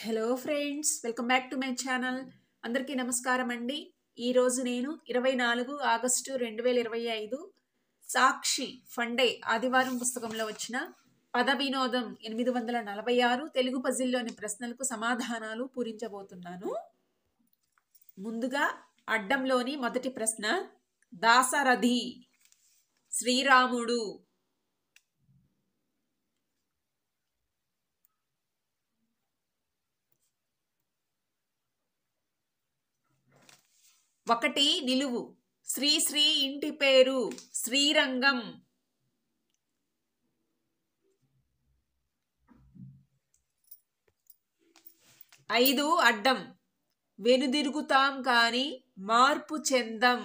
Hello friends, welcome back to my channel. అందరికీ నమస్కారం అండి. ఈరోజు నేను 24 ఆగస్టు 2025 సాక్షి ఫండే ఆదివారం పుస్తకంలో వచ్చిన పద వినోదం 846 తెలుగు పజిల్లోని ప్రశ్నలకు సమాధానాలు పూరించబోతున్నాను. ముందుగా అడ్డంలోని మొదటి ప్రశ్న, దాశరథి శ్రీరాముడు. ఒకటి నిలువు. శ్రీ ఇంటి పేరు శ్రీరంగం. ఐదు అడ్డం. వెనుదిరుగుతాం కానీ మార్పు చెందం,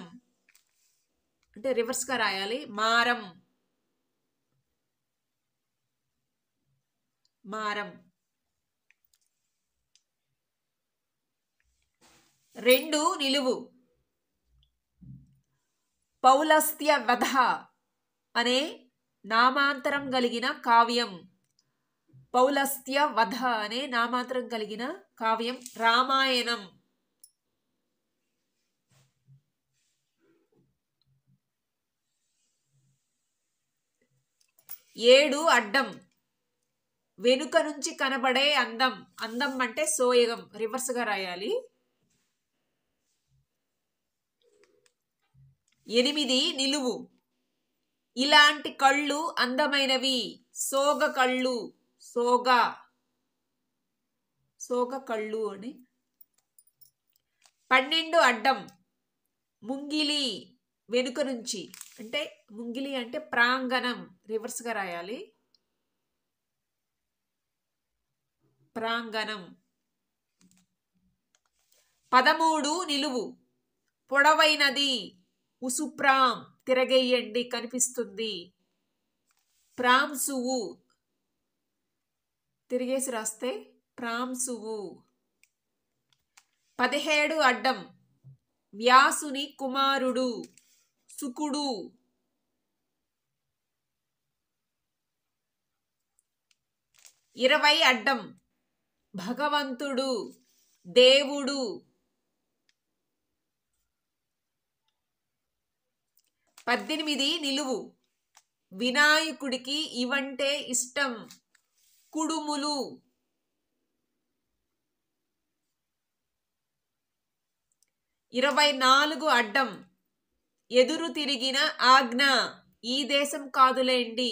అంటే రివర్స్గా రాయాలి. మారం. మారం. రెండు నిలువు. పౌలస్త్య వధ అనే నామాంతరం కలిగిన కావ్యం. పౌలస్త్య వధ అనే నామాంతరం కలిగిన కావ్యం రామాయణం. ఏడు అడ్డం. వెనుక నుంచి కనబడే అందం. అందం అంటే సోయగం, రివర్స్గా రాయాలి. ఎనిమిది నిలువు. ఇలాంటి కళ్ళు అందమైనవి. సోగ కళ్ళు. సోగ కళ్ళు అని. 12 అడ్డం. ముంగిలి వెనుక నుంచి, అంటే ముంగిలి అంటే ప్రాంగణం, రివర్స్గా రాయాలి. ప్రాంగణం. 13 నిలువు. పొడవైనది. ఉసుప్రాం, తిరగేయండి, కనిపిస్తుంది. ప్రాంసువు, తిరిగేసి రాస్తే ప్రాంసువు. 17 అడ్డం. వ్యాసుని కుమారుడు సుకుడు. 20 అడ్డం. భగవంతుడు దేవుడు. 18 నిలువు. వినాయకుడికి ఇవంటే ఇష్టం. కుడుములు. 24 అడ్డం. ఎదురు తిరిగిన ఆజ్ఞ. ఈ దేశం కాదులేండి,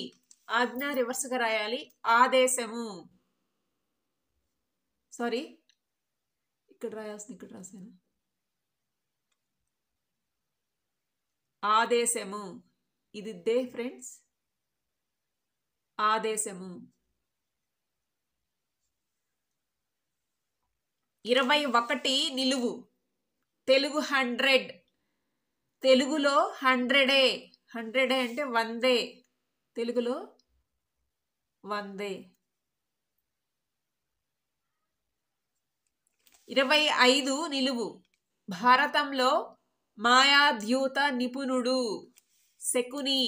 ఆజ్ఞ రివర్స్గా రాయాలి. ఆదేశము. సారీ, ఇక్కడ రాశాను. ఆదేశము. ఇది దే ఫ్రెండ్స్. ఆదేశము. 21 నిలువు. తెలుగు 100. తెలుగులో 100 అంటే 100. తెలుగులో 100. 25 నిలువు. భారతంలో మాయాద్యూత నిపుణుడు శకుని.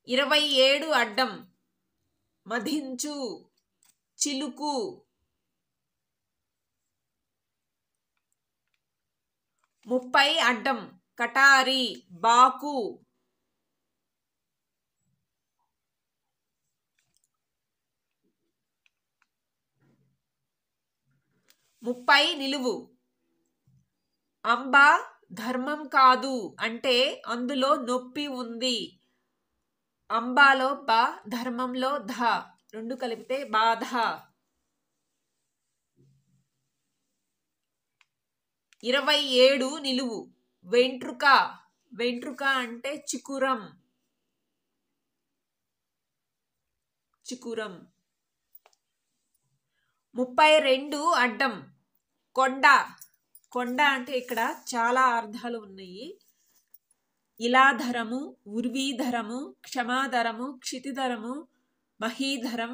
27 అడ్డం. మధించు చిలుకు. 30 అడ్డం. కటారి బాకు. 30 నిలువు. అంబ ధర్మం కాదు అంటే అందులో నొప్పి ఉంది. అంబాలో బ, ధర్మంలో ధ, రెండు కలిపితే బాధ. 27 నిలువు. వెంట్రుక. వెంట్రుక అంటే చికురం. చికురం. 32 అడ్డం. కొండ. కొండ అంటే ఇక్కడ చాలా అర్థాలు ఉన్నాయి. ఇలాధరము, ఉర్వీధరము, క్షమాధరము, క్షితిధరము, మహీధరం,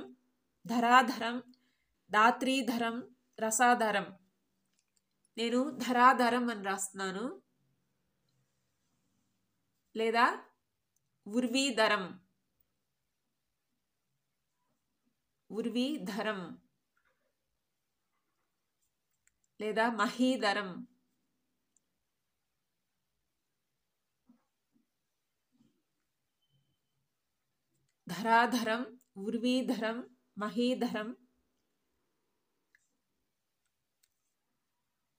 ధరాధరం, దాత్రీధరం, రసాధరం. నేను ధరాధరం అని రాస్తున్నాను, లేదా ఉర్వీధరం. ఉర్వీధరం లేదా మహీధరం. ధరాధరం, ఉర్వీధరం, మహీధరం,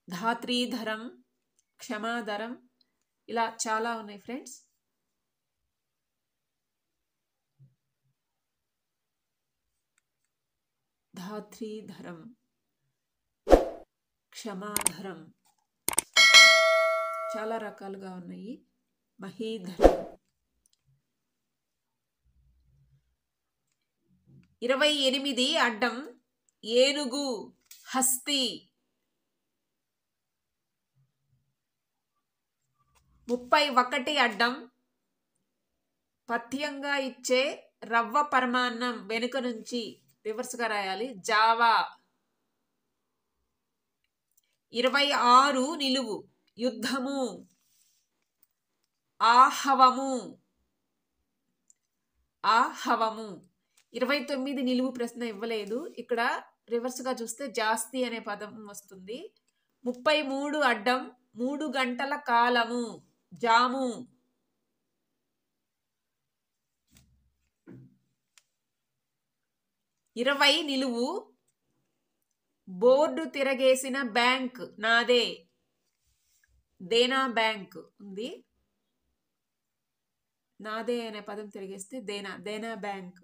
ధాత్రీధరం, క్షమాధరం, ఇలా చాలా ఉన్నాయి ఫ్రెండ్స్. ధాత్రీధరం, క్షమాధరం, చాలా రకాలుగా ఉన్నాయి. మహీధరం. 28 అడ్డం ఏనుగు, హస్తి. 31 అడ్డం పథ్యంగా ఇచ్చే రవ్వ పరమాన్నం, వెనుక నుంచి రివర్స్గా రాయాలి, జావా. 26 నిలువు, యుద్ధము, ఆహవము, ఆహవము. 29 నిలువు ప్రశ్న ఇవ్వలేదు, ఇక్కడ రివర్స్గా చూస్తే జాస్తి అనే పదం వస్తుంది. 33 అడ్డం 3 గంటల కాలము, జాము. 20 నిలువు, బోర్డు తిరగేసిన బ్యాంక్, నాదే, దేనా బ్యాంక్ ఉంది. నాదే అనే పదం తిరిగేస్తే దేనా, దేనా బ్యాంక్.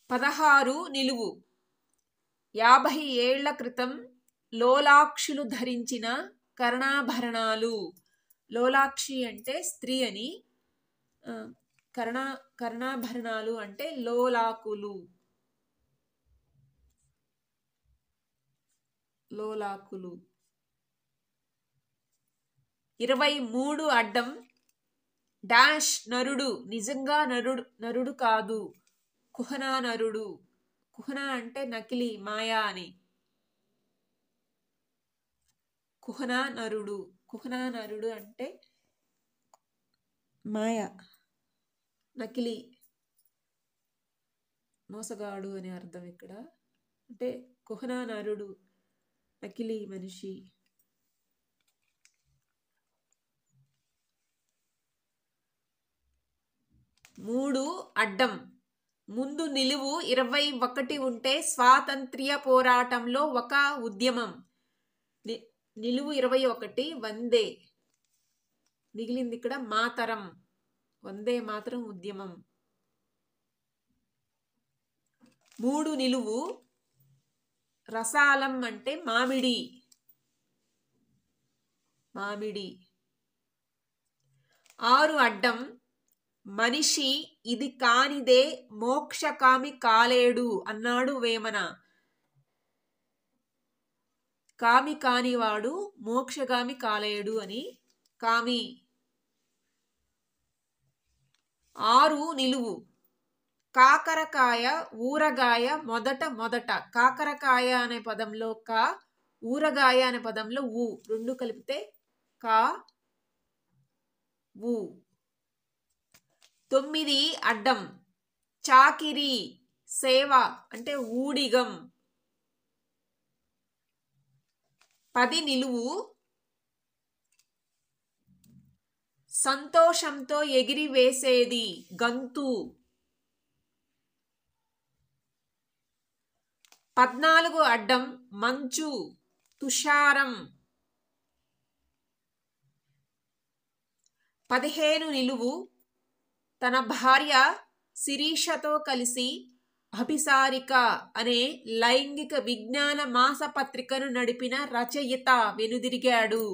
16 నిలువు, 50 ఏళ్ల క్రితం లోలాక్షులు ధరించిన కర్ణాభరణాలు. లోలాక్షి అంటే స్త్రీ అని, కర్ణాభరణాలు అంటే లోలాకులు. లోలాకులు. 23 అడ్డం డాష్ నరుడు, నిజంగా నరుడు కాదు, కుహనా నరుడు. కుహనా అంటే నకిలీ, మాయా అని. కుహనా నరుడు, కుహనా నరుడు అంటే మాయ, నకిలీ, మోసగాడు అని అర్థం ఇక్కడ. అంటే కుహనా నరుడు, నకిలీ మనిషి. 3 అడ్డం ముందు నిలువు, 21 ఉంటే స్వాతంత్ర్య పోరాటంలో ఒక ఉద్యమం. నిలువు 21, వందే. మిగిలింది ఇక్కడ మాతరం, వందే మాతరం ఉద్యమం. 3 నిలువు, రసాలం అంటే మామిడి, మామిడి. 6 అడ్డం మనిషి ఇది కానిదే మోక్షకామి కాలేడు అన్నాడు వేమన. కామి కానివాడు మోక్షగామి కాలేడు అని, కామి. 6 నిలువు, కాకరకాయ, ఊరగాయ, మొదట. కాకరకాయ అనే పదంలో కా, ఊరగాయ అనే పదంలో ఊ, రెండు కలిపితే కా, ఊ. 9 అడ్డం చాకిరి, సేవ అంటే ఊడిగం. 10 నిలువు, సంతోషంతో ఎగిరి వేసేది, గంతు. 14 అడ్డం మంచు, తుషారం. 15 నిలువు, తన భార్య శిరీషతో కలిసి అభిసారిక అనే లైంగిక విజ్ఞాన మాసపత్రికను నడిపిన రచయిత వెనుదిరిగాడు.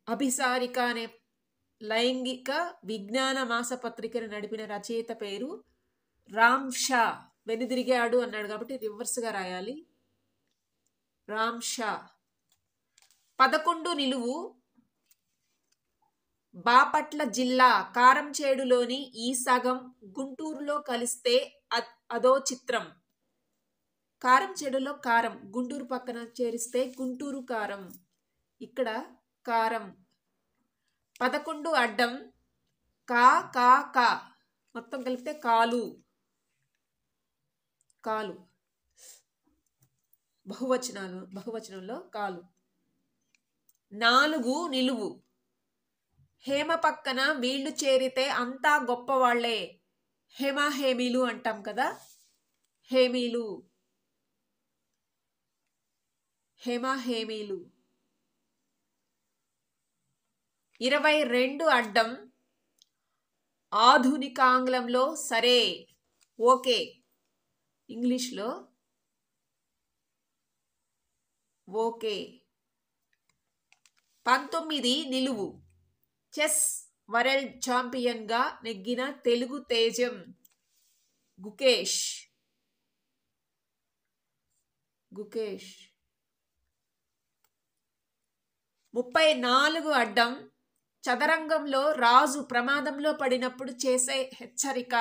అభిసారిక అనే లైంగిక విజ్ఞాన మాసపత్రికను నడిపిన రచయిత పేరు రామ్షా. వెనుదిరిగాడు అన్నాడు కాబట్టి రివర్స్గా రాయాలి, రామ్షా. 11 నిలువు, బాపట్ల జిల్లా కారంచేడులోని ఈ సగం గుంటూరులో కలిస్తే అదో చిత్రం. కారంచేడులో కారం, గుంటూరు పక్కన చేరిస్తే గుంటూరు కారం, ఇక్కడ కారం. 11 అడ్డం కా కా కా మొత్తం కలిపితే కాలు. కాలు బహువచనంలో కాలు. 4 నిలువు. హేమ పక్కన వీళ్ళు చేరితే అంతా గొప్పవాళ్లే. హేమీలు అంటాం కదా, హేమీలు. 22 అడ్డం. ఆధునికాంగ్లంలో సరే, ఓకే. ఇంగ్లీష్లో ఓకే. 19 నిలువు. చెస్ వరల్డ్ ఛాంపియన్ గా నెగ్గిన తెలుగు తేజం గుకేష్. 34 అడ్డం. చదరంగంలో రాజు ప్రమాదంలో పడినప్పుడు చేసే హెచ్చరిక.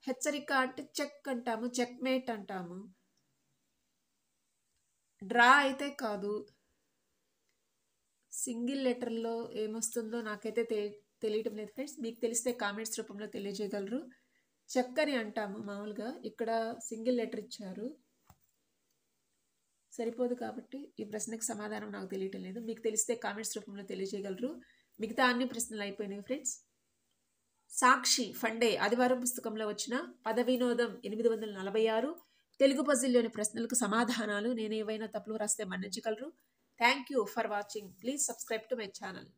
హెచ్చరిక అంటే చెక్ అంటాము, చెక్మేట్ అంటాము. డ్రా అయితే కాదు. సింగిల్ లెటర్లో ఏమొస్తుందో నాకైతే తెలియటం లేదు ఫ్రెండ్స్. మీకు తెలిస్తే కామెంట్స్ రూపంలో తెలియజేయగలరు. చెక్ అని అంటాము మామూలుగా. ఇక్కడ సింగిల్ లెటర్ ఇచ్చారు, సరిపోదు కాబట్టి ఈ ప్రశ్నకు సమాధానం నాకు తెలియటం లేదు. మీకు తెలిస్తే కామెంట్స్ రూపంలో తెలియజేయగలరు. మిగతా అన్ని ప్రశ్నలు అయిపోయినాయి ఫ్రెండ్స్. సాక్షి ఫండే ఆదివారం పుస్తకంలో వచ్చిన పద వినోదం 846 తెలుగు పజిల్లోని ప్రశ్నలకు సమాధానాలు. నేను ఏవైనా తప్పులు రాస్తే మన్నించగలరు. Thank you for watching. Please subscribe to my channel.